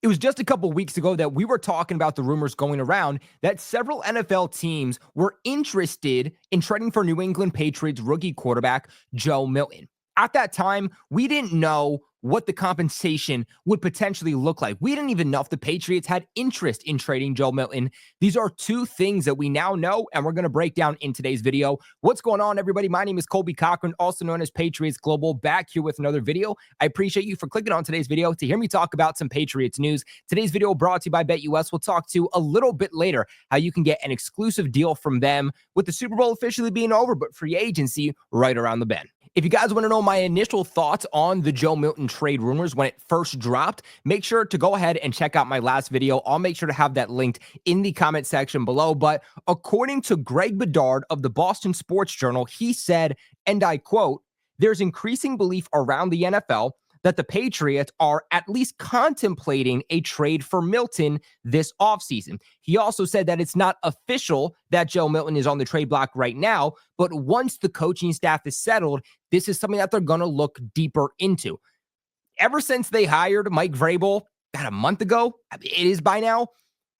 It was just a couple weeks ago that we were talking about the rumors going around that several NFL teams were interested in trading for New England Patriots rookie quarterback Joe Milton. At that time, we didn't know what the compensation would potentially look like. We didn't even know if the Patriots had interest in trading Joe Milton. These are two things that we now know, and we're going to break down in today's video. What's going on, everybody? My name is Colby Cochran, also known as Patriots Global, back here with another video. I appreciate you for clicking on today's video to hear me talk about some Patriots news. Today's video brought to you by BetUS. We'll talk to a little bit later how you can get an exclusive deal from them with the Super Bowl officially being over, but free agency right around the bend. If you guys want to know my initial thoughts on the Joe Milton trade rumors when it first dropped, make sure to go ahead and check out my last video. I'll make sure to have that linked in the comment section below. But according to Greg Bedard of the Boston Sports Journal, he said, and I quote, "There's increasing belief around the NFL that the Patriots are at least contemplating a trade for Milton this offseason." He also said that it's not official that Joe Milton is on the trade block right now, but once the coaching staff is settled, this is something that they're going to look deeper into. Ever since they hired Mike Vrabel about a month ago, it is by now,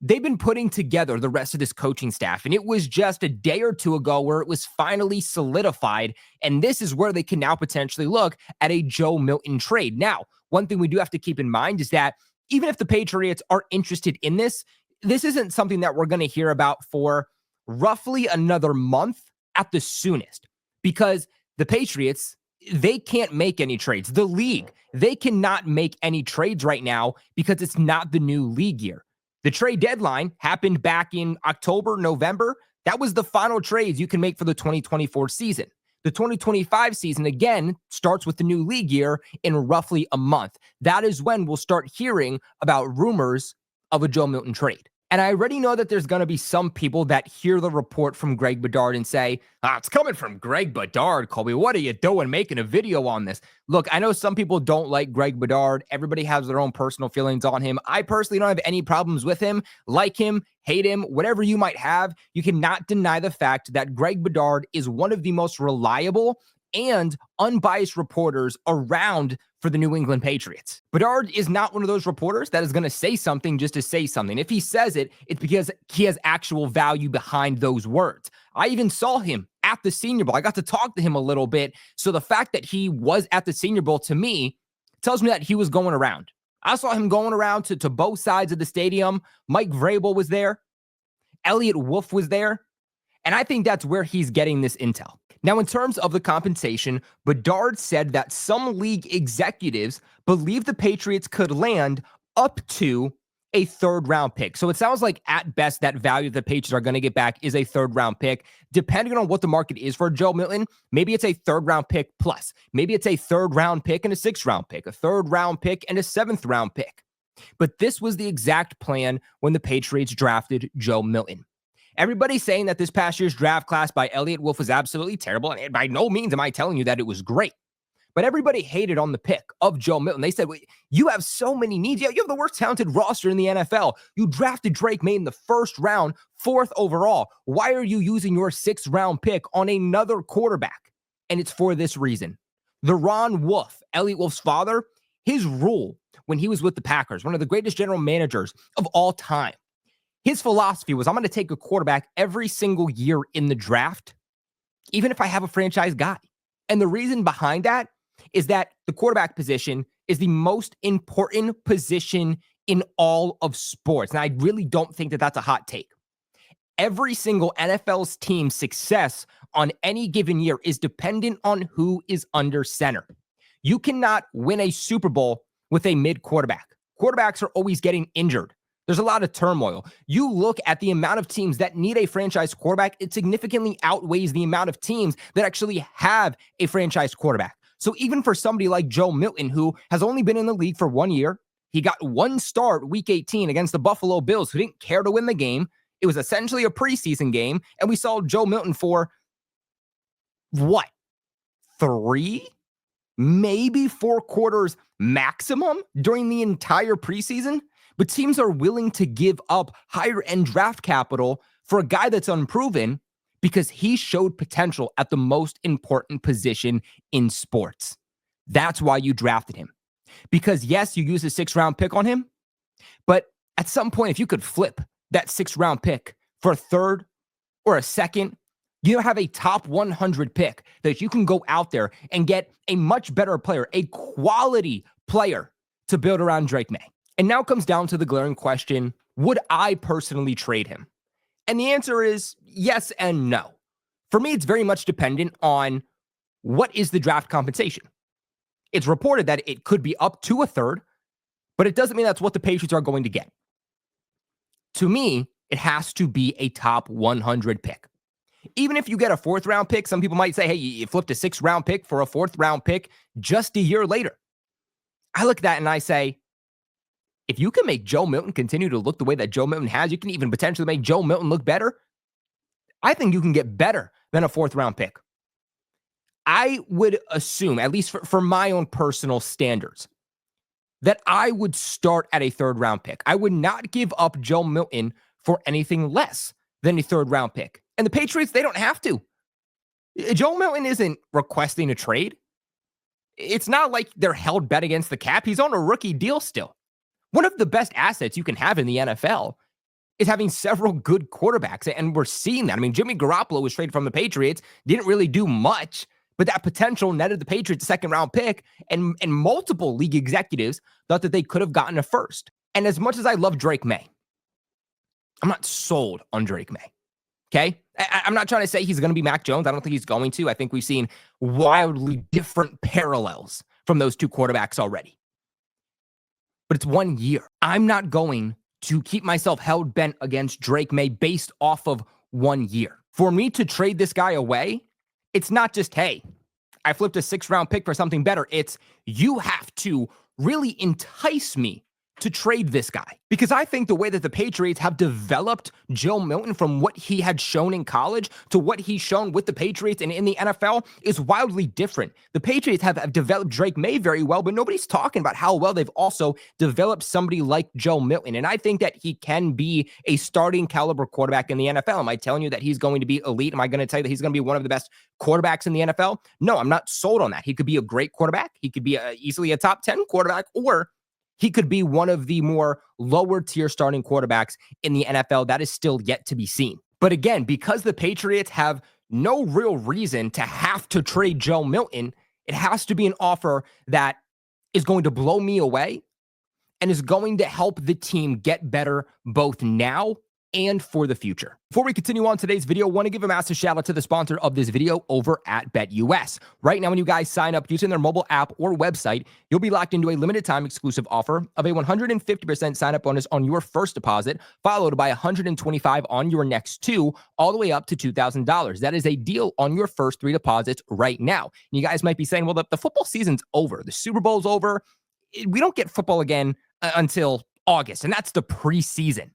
they've been putting together the rest of this coaching staff, and it was just a day or two ago where it was finally solidified, and this is where they can now potentially look at a Joe Milton trade. Now, one thing we do have to keep in mind is that even if the Patriots are interested in this, this isn't something that we're going to hear about for roughly another month at the soonest, because the Patriots, they can't make any trades. The league, they cannot make any trades right now because it's not the new league year. The trade deadline happened back in October, November. That was the final trades you can make for the 2024 season. The 2025 season, again, starts with the new league year in roughly a month. That is when we'll start hearing about rumors of a Joe Milton trade. And I already know that there's going to be some people that hear the report from Greg Bedard and say, it's coming from Greg Bedard, Colby. What are you doing making a video on this? Look, I know some people don't like Greg Bedard. Everybody has their own personal feelings on him. I personally don't have any problems with him. Like him, hate him, whatever you might have, you cannot deny the fact that Greg Bedard is one of the most reliable and unbiased reporters around for the New England Patriots. Bedard is not one of those reporters that is going to say something just to say something. If he says it, it's because he has actual value behind those words. I even saw him at the Senior Bowl. I got to talk to him a little bit. So the fact that he was at the Senior Bowl, to me, tells me that he was going around. I saw him going around to both sides of the stadium. Mike Vrabel was there. Elliott Wolf was there. And I think that's where he's getting this intel. Now, in terms of the compensation, Bedard said that some league executives believe the Patriots could land up to a third-round pick. So it sounds like at best that value the Patriots are going to get back is a third-round pick. Depending on what the market is for Joe Milton, maybe it's a third-round pick plus. Maybe it's a third-round pick and a sixth-round pick, a third-round pick and a seventh-round pick. But this was the exact plan when the Patriots drafted Joe Milton. Everybody's saying that this past year's draft class by Elliott Wolf was absolutely terrible, and by no means am I telling you that it was great. But everybody hated on the pick of Joe Milton. They said, you have so many needs. Yeah, you have the worst talented roster in the NFL. You drafted Drake May in the first round, 4th overall. Why are you using your 6th-round pick on another quarterback? And it's for this reason. The Ron Wolf, Elliott Wolf's father, his rule when he was with the Packers, one of the greatest general managers of all time, his philosophy was, I'm going to take a quarterback every single year in the draft, even if I have a franchise guy. And the reason behind that is that the quarterback position is the most important position in all of sports. And I really don't think that that's a hot take. Every single NFL's team's success on any given year is dependent on who is under center. You cannot win a Super Bowl with a mid quarterback. Quarterbacks are always getting injured. There's a lot of turmoil. You look at the amount of teams that need a franchise quarterback, it significantly outweighs the amount of teams that actually have a franchise quarterback. So even for somebody like Joe Milton, who has only been in the league for 1 year, he got one start week 18 against the Buffalo Bills, who didn't care to win the game. It was essentially a preseason game, and we saw Joe Milton for, 3, maybe 4 quarters maximum during the entire preseason? But teams are willing to give up higher-end draft capital for a guy that's unproven because he showed potential at the most important position in sports. That's why you drafted him. Because, yes, you used a 6th-round pick on him, But at some point, if you could flip that 6th-round pick for a third or a second, you have a top 100 pick that you can go out there and get a much better player, a quality player to build around Drake May. And now comes down to the glaring question, would I personally trade him? And the answer is yes and no. For me, it's very much dependent on what is the draft compensation. It's reported that it could be up to a third, but it doesn't mean that's what the Patriots are going to get. To me, it has to be a top 100 pick. Even if you get a 4th-round pick, some people might say, hey, you flipped a 6th-round pick for a 4th-round pick just a year later. I look at that and I say, if you can make Joe Milton continue to look the way that Joe Milton has, you can even potentially make Joe Milton look better. I think you can get better than a 4th-round pick. I would assume, at least for my own personal standards, that I would start at a 3rd-round pick. I would not give up Joe Milton for anything less than a 3rd-round pick. And the Patriots, they don't have to. Joe Milton isn't requesting a trade. It's not like they're held bet against the cap. He's on a rookie deal still. One of the best assets you can have in the NFL is having several good quarterbacks, and we're seeing that. I mean, Jimmy Garoppolo was traded from the Patriots, didn't really do much, but that potential netted the Patriots a 2nd-round pick, and multiple league executives thought that they could have gotten a 1st. And as much as I love Drake May, I'm not sold on Drake May. Okay? I'm not trying to say he's going to be Mac Jones. I don't think he's going to. I think we've seen wildly different parallels from those two quarterbacks already. But it's 1 year. I'm not going to keep myself held bent against Drake May based off of 1 year. For me to trade this guy away, it's not just, hey, I flipped a 6th-round pick for something better. It's you have to really entice me to trade this guy. Because I think the way that the Patriots have developed Joe Milton from what he had shown in college to what he's shown with the Patriots and in the NFL is wildly different. The Patriots have developed Drake May very well, but nobody's talking about how well they've also developed somebody like Joe Milton. And I think that he can be a starting caliber quarterback in the NFL. Am I telling you that he's going to be elite? Am I going to tell you that he's going to be one of the best quarterbacks in the NFL? No, I'm not sold on that. He could be a great quarterback. He could be easily a top 10 quarterback, or he could be one of the more lower tier starting quarterbacks in the NFL. That is still yet to be seen. But again, because the Patriots have no real reason to have to trade Joe Milton, it has to be an offer that is going to blow me away and is going to help the team get better both now and for the future. Before we continue on today's video, I want to give a massive shout out to the sponsor of this video over at BetUS. Right now, when you guys sign up using their mobile app or website, you'll be locked into a limited time exclusive offer of a 150% sign up bonus on your first deposit, followed by 125 on your next 2, all the way up to $2,000. That is a deal on your first 3 deposits right now. And you guys might be saying, well, the football season's over. The Super Bowl's over. We don't get football again until August, and that's the preseason.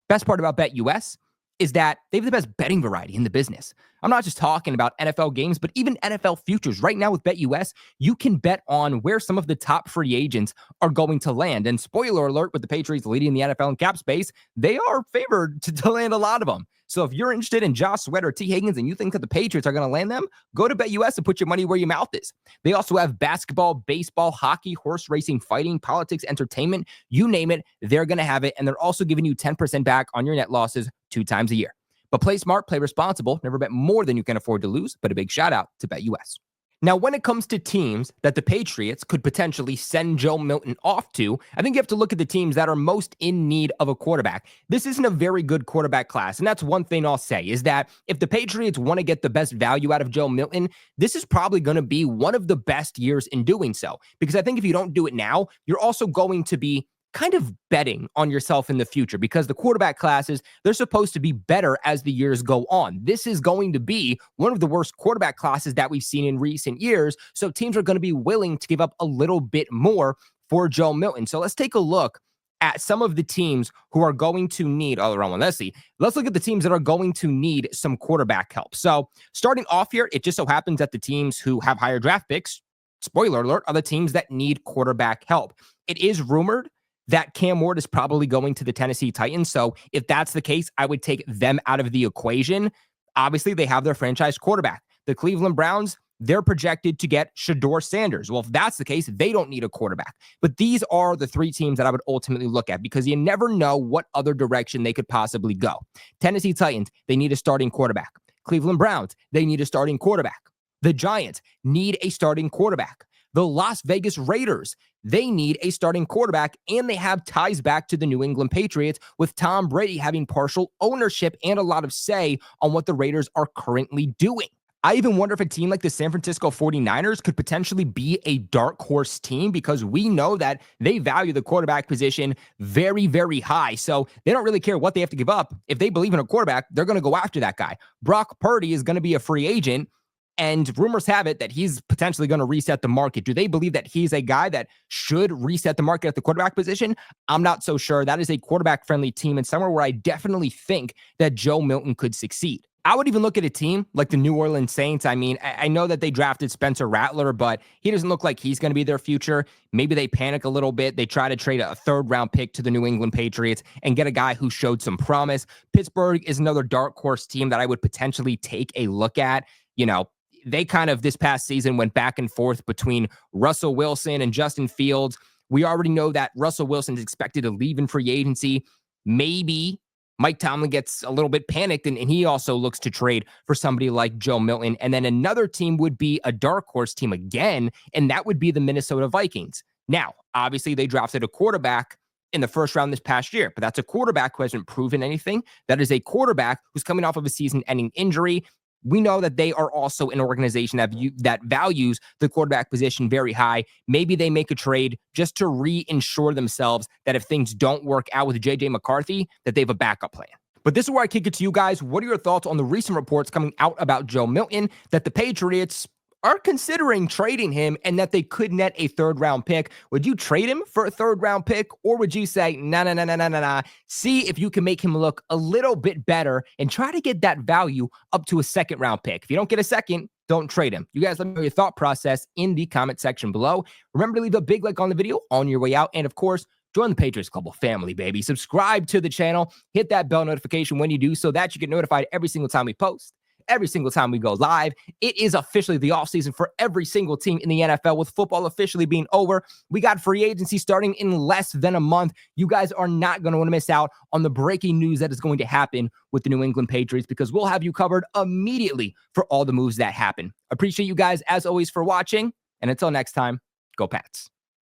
Best part about BetUS is that they have the best betting variety in the business. I'm not just talking about NFL games, but even NFL futures. Right now with BetUS, you can bet on where some of the top free agents are going to land. And spoiler alert, with the Patriots leading the NFL in cap space, they are favored to land a lot of them. So if you're interested in Josh Sweat or T. Higgins and you think that the Patriots are going to land them, go to BetUS and put your money where your mouth is. They also have basketball, baseball, hockey, horse racing, fighting, politics, entertainment, you name it, they're going to have it. And they're also giving you 10% back on your net losses 2 times a year. But play smart, play responsible, never bet more than you can afford to lose, but a big shout out to BetUS. Now, when it comes to teams that the Patriots could potentially send Joe Milton off to, I think you have to look at the teams that are most in need of a quarterback. This isn't a very good quarterback class, and that's one thing I'll say, is that if the Patriots want to get the best value out of Joe Milton, this is probably going to be one of the best years in doing so. Because I think if you don't do it now, you're also going to be kind of betting on yourself in the future, because the quarterback classes, they're supposed to be better as the years go on. This is going to be one of the worst quarterback classes that we've seen in recent years. So teams are going to be willing to give up a little bit more for Joe Milton. So let's take a look at some of the teams who are going to need, let's look at the teams that are going to need some quarterback help. So starting off here, it just so happens that the teams who have higher draft picks, spoiler alert, are the teams that need quarterback help. It is rumored that Cam Ward is probably going to the Tennessee Titans. So if that's the case, I would take them out of the equation. Obviously, they have their franchise quarterback. The Cleveland Browns, they're projected to get Shador Sanders. Well, if that's the case, they don't need a quarterback. But these are the three teams that I would ultimately look at because you never know what other direction they could possibly go. Tennessee Titans, they need a starting quarterback. Cleveland Browns, they need a starting quarterback. The Giants need a starting quarterback. The Las Vegas Raiders, they need a starting quarterback, and they have ties back to the New England Patriots with Tom Brady having partial ownership and a lot of say on what the Raiders are currently doing. I even wonder if a team like the San Francisco 49ers could potentially be a dark horse team because we know that they value the quarterback position very, very high. So they don't really care what they have to give up. If they believe in a quarterback, they're going to go after that guy. Brock Purdy is going to be a free agent, and rumors have it that he's potentially going to reset the market. Do they believe that he's a guy that should reset the market at the quarterback position? I'm not so sure. That is a quarterback-friendly team and somewhere where I definitely think that Joe Milton could succeed. I would even look at a team like the New Orleans Saints. I mean, I know that they drafted Spencer Rattler, but he doesn't look like he's going to be their future. Maybe they panic a little bit. They try to trade a third-round pick to the New England Patriots and get a guy who showed some promise. Pittsburgh is another dark horse team that I would potentially take a look at. You know, they kind of this past season went back and forth between Russell Wilson and Justin Fields. We already know that Russell Wilson is expected to leave in free agency. Maybe Mike Tomlin gets a little bit panicked, and he also looks to trade for somebody like Joe Milton. And then another team would be a dark horse team again, and that would be the Minnesota Vikings. Now, obviously, they drafted a quarterback in the first round this past year, but that's a quarterback who hasn't proven anything. That is a quarterback who's coming off of a season-ending injury. We know that they are also an organization that values the quarterback position very high. Maybe they make a trade just to reinsure themselves that if things don't work out with J.J. McCarthy, that they have a backup plan. But this is where I kick it to you guys. What are your thoughts on the recent reports coming out about Joe Milton that the Patriots are considering trading him and that they could net a third-round pick? Would you trade him for a third-round pick, or would you say, nah, see if you can make him look a little bit better and try to get that value up to a second-round pick? If you don't get a second, don't trade him. You guys let me know your thought process in the comment section below. Remember to leave a big like on the video on your way out, and of course, join the Patriots Global family, baby. Subscribe to the channel. Hit that bell notification when you do so that you get notified every single time we post. Every single time we go live. It is officially the offseason for every single team in the NFL, with football officially being over. We got free agency starting in less than a month. You guys are not going to want to miss out on the breaking news that is going to happen with the New England Patriots, because we'll have you covered immediately for all the moves that happen. Appreciate you guys, as always, for watching. And until next time, go Pats.